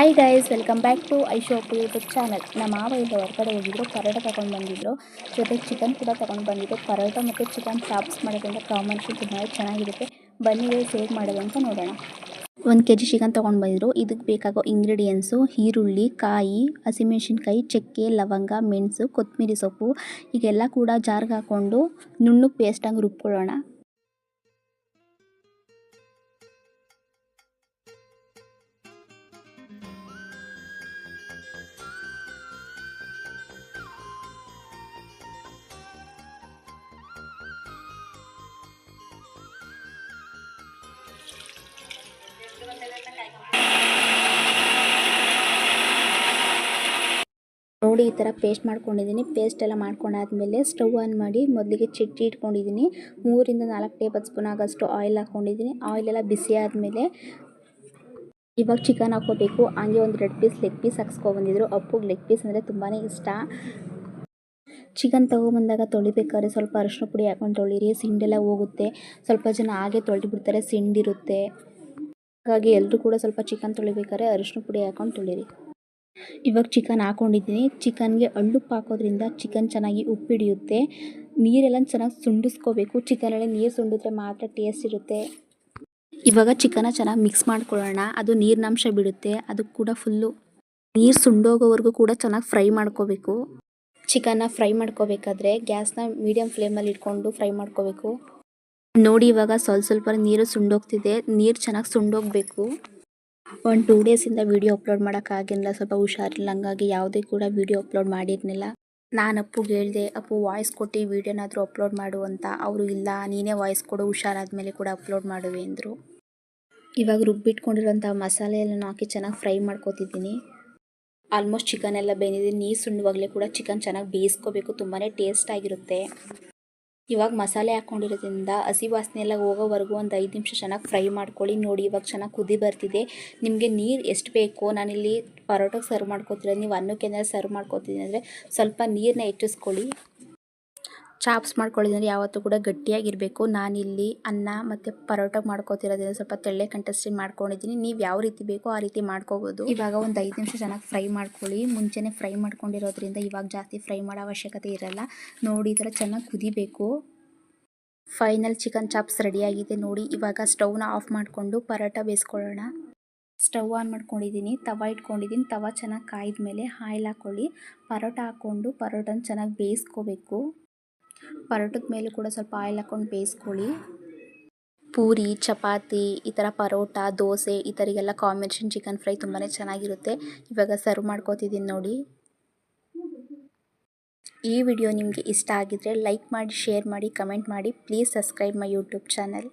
Hi guys, welcome back to ಐಶೋಪ್ YouTube channel. ನಮ್ಮ ಮಾವ ಇಲ್ಲ ಹೊರಗಡೆ ಹೋಗಿದ್ರು, ಪರೋಟ ತಗೊಂಡು ಬಂದಿದ್ರು. ಜೊತೆಗೆ ಚಿಕನ್ ಕೂಡ ತಗೊಂಡು ಬಂದಿದ್ರು. ಪರೋಟ ಮತ್ತು ಚಿಕನ್ ಚಾಪ್ಸ್ ಮಾಡೋದ್ರಿಂದ ಕಾಂಬಿನೇಷನ್ ತುಂಬಾ ಚೆನ್ನಾಗಿರುತ್ತೆ. ಬನ್ನಿ ಗೈಸ್, ಹೇಗೆ ಮಾಡೋದು ಅಂತ ನೋಡೋಣ. 1 kg ಚಿಕನ್ ತೊಗೊಂಡು ಬಂದಿದ್ರು. ಇದಕ್ಕೆ ಬೇಕಾಗೋ ಇಂಗ್ರೀಡಿಯೆಂಟ್ಸು ಈರುಳ್ಳಿ, ಕಾಯಿ, ಹಸಿಮೆಣಸಿನ್ಕಾಯಿ, ಚಕ್ಕೆ, ಲವಂಗ, ಮೆಣಸು, ಕೊತ್ತಂಬರಿ ಸೊಪ್ಪು ಹೀಗೆಲ್ಲ ಕೂಡ ಜಾರ್ಗೆ ಹಾಕ್ಕೊಂಡು ನುಣ್ಣಗೆ ಪೇಸ್ಟಾಗಿ ರುಬ್ಕೊಳ್ಳೋಣ. ನೋಡಿ, ಈ ಥರ ಪೇಸ್ಟ್ ಮಾಡ್ಕೊಂಡಿದ್ದೀನಿ. ಪೇಸ್ಟ್ ಎಲ್ಲ ಮಾಡ್ಕೊಂಡಾದ್ಮೇಲೆ ಸ್ಟವ್ ಆನ್ ಮಾಡಿ ಮೊದಲಿಗೆ ಚಟ್ನಿ ಇಟ್ಕೊಂಡಿದ್ದೀನಿ. 3 ರಿಂದ 4 ಟೇಬಲ್ ಸ್ಪೂನ್ ಆಗೋಷ್ಟು ಆಯಿಲ್ ಹಾಕ್ಕೊಂಡಿದ್ದೀನಿ. ಆಯಿಲ್ ಎಲ್ಲ ಬಿಸಿ ಆದಮೇಲೆ ಇವಾಗ ಚಿಕನ್ ಹಾಕ್ಕೋಬೇಕು. ಹಂಗೆ ಒಂದು 2 ಪೀಸ್ ಲೆಗ್ ಪೀಸ್ ಹಾಕ್ಸ್ಕೊಬಂದಿದ್ರು. ಅಪ್ಪುಗೆ ಲೆಗ್ ಪೀಸ್ ಅಂದರೆ ತುಂಬಾ ಇಷ್ಟ. ಚಿಕನ್ ತೊಗೊಬಂದಾಗ ತೊಳಿಬೇಕಾದ್ರೆ ಸ್ವಲ್ಪ ಅರಿಶಿನ ಪುಡಿ ಹಾಕ್ಕೊಂಡು ತೊಳಿರಿ, ಸಿಂಡೆಲ್ಲ ಹೋಗುತ್ತೆ. ಸ್ವಲ್ಪ ಜನ ಹಾಗೆ ತೊಳೆದ್ಬಿಡ್ತಾರೆ, ಸಿಂಡಿರುತ್ತೆ. ಹಾಗಾಗಿ ಎಲ್ಲರೂ ಕೂಡ ಸ್ವಲ್ಪ ಚಿಕನ್ ತೊಳಿಬೇಕಾದ್ರೆ ಅರಿಶಿನ ಪುಡಿ ಹಾಕ್ಕೊಂಡು ತೊಳಿರಿ. ಇವಾಗ ಚಿಕನ್ ಹಾಕ್ಕೊಂಡಿದ್ದೀನಿ. ಚಿಕನ್ಗೆ ಹಳ್ಳುಪ್ಪು ಹಾಕೋದ್ರಿಂದ ಚಿಕನ್ ಚೆನ್ನಾಗಿ ಉಪ್ಪು ಹಿಡಿಯುತ್ತೆ. ನೀರೆಲ್ಲ ಚೆನ್ನಾಗಿ ಸುಂಡಿಸ್ಕೋಬೇಕು. ಚಿಕನಲ್ಲಿ ನೀರು ಸುಂಡಿದ್ರೆ ಮಾತ್ರ ಟೇಸ್ಟ್ ಇರುತ್ತೆ. ಇವಾಗ ಚಿಕನ್ನ ಚೆನ್ನಾಗಿ ಮಿಕ್ಸ್ ಮಾಡ್ಕೊಳ್ಳೋಣ. ಅದು ನೀರಿನಂಶ ಬಿಡುತ್ತೆ. ಅದು ಕೂಡ ಫುಲ್ಲು ನೀರು ಸುಂಡೋಗೋವರೆಗೂ ಕೂಡ ಚೆನ್ನಾಗಿ ಫ್ರೈ ಮಾಡ್ಕೋಬೇಕು. ಚಿಕನ್ನ ಫ್ರೈ ಮಾಡ್ಕೋಬೇಕಾದ್ರೆ ಗ್ಯಾಸ್ನ ಮೀಡಿಯಮ್ ಫ್ಲೇಮಲ್ಲಿ ಇಟ್ಕೊಂಡು ಫ್ರೈ ಮಾಡ್ಕೋಬೇಕು. ನೋಡಿ, ಇವಾಗ ಸ್ವಲ್ಪ ನೀರು ಸುಂಡೋಗ್ತಿದೆ. ನೀರು ಚೆನ್ನಾಗಿ ಸುಂಡೋಗಬೇಕು. 1-2 ಡೇಸಿಂದ ವೀಡಿಯೋ ಅಪ್ಲೋಡ್ ಮಾಡೋಕ್ಕಾಗಿಲ್ಲ, ಸ್ವಲ್ಪ ಹುಷಾರಿಲ್ಲ. ಹಂಗಾಗಿ ಯಾವುದೇ ಕೂಡ ವೀಡಿಯೋ ಅಪ್ಲೋಡ್ ಮಾಡಿರಲಿಲ್ಲ. ನಾನು ಅಪ್ಪುಗೆ ಹೇಳಿದೆ, ಅಪ್ಪು ವಾಯ್ಸ್ ಕೊಟ್ಟು ವೀಡಿಯೋನಾದರೂ ಅಪ್ಲೋಡ್ ಮಾಡು ಅಂತ. ಅವರು ಇಲ್ಲ, ನೀನೇ ವಾಯ್ಸ್ ಕೊಡು, ಹುಷಾರಾದ್ಮೇಲೆ ಕೂಡ ಅಪ್ಲೋಡ್ ಮಾಡುವೆ ಅಂದರು. ಇವಾಗ ರುಬ್ಬಿಟ್ಕೊಂಡಿರೋಂಥ ಮಸಾಲೆ ಎಲ್ಲ ಹಾಕಿ ಚೆನ್ನಾಗಿ ಫ್ರೈ ಮಾಡ್ಕೋತಿದ್ದೀನಿ. ಆಲ್ಮೋಸ್ಟ್ ಚಿಕನ್ ಎಲ್ಲ ಬೆಂದಿದೆ. ನೀರು ಸುಂಡುವಾಗಲೇ ಕೂಡ ಚಿಕನ್ ಚೆನ್ನಾಗಿ ಬೇಯಿಸ್ಕೋಬೇಕು. ತುಂಬಾ ಟೇಸ್ಟ್ ಆಗಿರುತ್ತೆ. ಇವಾಗ ಮಸಾಲೆ ಹಾಕ್ಕೊಂಡಿರೋದ್ರಿಂದ ಹಸಿ ವಾಸನೆ ಎಲ್ಲ ಹೋಗೋವರೆಗೂ ಒಂದು 5 ನಿಮಿಷ ಚೆನ್ನಾಗಿ ಫ್ರೈ ಮಾಡ್ಕೊಳ್ಳಿ. ನೋಡಿ, ಇವಾಗ ಚೆನ್ನಾಗಿ ಕುದಿ ಬರ್ತಿದೆ. ನಿಮಗೆ ನೀರು ಎಷ್ಟು ಬೇಕೋ, ನಾನಿಲ್ಲಿ ಪರೋಟಕ್ಕೆ ಸರ್ವ್ ಮಾಡ್ಕೊತಿರೋದು, ನೀವು ಅನ್ನಕ್ಕೆ ಏನಾದ್ರು ಸರ್ವ್ ಮಾಡ್ಕೊತಿದ್ದೀನಿ ಅಂದರೆ ಸ್ವಲ್ಪ ನೀರನ್ನ ಹೆಚ್ಚಿಸ್ಕೊಳ್ಳಿ. ಚಾಪ್ಸ್ ಮಾಡ್ಕೊಳ್ಳೋದಂದರೆ ಯಾವತ್ತೂ ಕೂಡ ಗಟ್ಟಿಯಾಗಿರಬೇಕು. ನಾನಿಲ್ಲಿ ಅನ್ನ ಮತ್ತು ಪರೋಟ ಮಾಡ್ಕೊತಿರೋದ್ರಿಂದ ಸ್ವಲ್ಪ ತೆಳ್ಳೆ ಕಂಟೆಸ್ಟೆಂಟ್ ಮಾಡ್ಕೊಂಡಿದ್ದೀನಿ. ನೀವು ಯಾವ ರೀತಿ ಬೇಕೋ ಆ ರೀತಿ ಮಾಡ್ಕೋಬೋದು. ಇವಾಗ ಒಂದು 5 ನಿಮಿಷ ಚೆನ್ನಾಗಿ ಫ್ರೈ ಮಾಡ್ಕೊಳ್ಳಿ. ಮುಂಚೆನೇ ಫ್ರೈ ಮಾಡ್ಕೊಂಡಿರೋದ್ರಿಂದ ಇವಾಗ ಜಾಸ್ತಿ ಫ್ರೈ ಮಾಡೋ ಅವಶ್ಯಕತೆ ಇರಲ್ಲ. ನೋಡಿ, ಈ ಥರ ಚೆನ್ನಾಗಿ ಕುದಿಬೇಕು. ಫೈನಲ್ ಚಿಕನ್ ಚಾಪ್ಸ್ ರೆಡಿಯಾಗಿದೆ. ನೋಡಿ, ಇವಾಗ ಸ್ಟವ್ನ ಆಫ್ ಮಾಡಿಕೊಂಡು ಪರೋಟ ಬೇಯಿಸ್ಕೊಳ್ಳೋಣ. ಸ್ಟವ್ ಆನ್ ಮಾಡ್ಕೊಂಡಿದ್ದೀನಿ. ತವ ಇಟ್ಕೊಂಡಿದ್ದೀನಿ. ತವ ಚೆನ್ನಾಗಿ ಕಾಯ್ದ ಮೇಲೆ ಆಯಿಲ್ ಹಾಕ್ಕೊಳ್ಳಿ. ಪರೋಟ ಹಾಕ್ಕೊಂಡು ಪರೋಟನ ಚೆನ್ನಾಗಿ ಬೇಯಿಸ್ಕೋಬೇಕು. ಪರೋಟದ ಮೇಲೂ ಕೂಡ ಸ್ವಲ್ಪ ಆಯಿಲ್ ಹಾಕ್ಕೊಂಡು ಬೇಯಿಸ್ಕೊಳ್ಳಿ. ಪೂರಿ, ಚಪಾತಿ, ಈ ಥರ ಪರೋಟ, ದೋಸೆ ಈ ಥರಿಗೆಲ್ಲ ಕಾಂಬಿನೇಷನ್ ಚಿಕನ್ ಫ್ರೈ ತುಂಬಾ ಚೆನ್ನಾಗಿರುತ್ತೆ. ಇವಾಗ ಸರ್ವ್ ಮಾಡ್ಕೋತಿದ್ದೀನಿ ನೋಡಿ. ಈ ವಿಡಿಯೋ ನಿಮಗೆ ಇಷ್ಟ ಆಗಿದ್ರೆ ಲೈಕ್ ಮಾಡಿ, ಶೇರ್ ಮಾಡಿ, ಕಮೆಂಟ್ ಮಾಡಿ. Please subscribe my YouTube channel.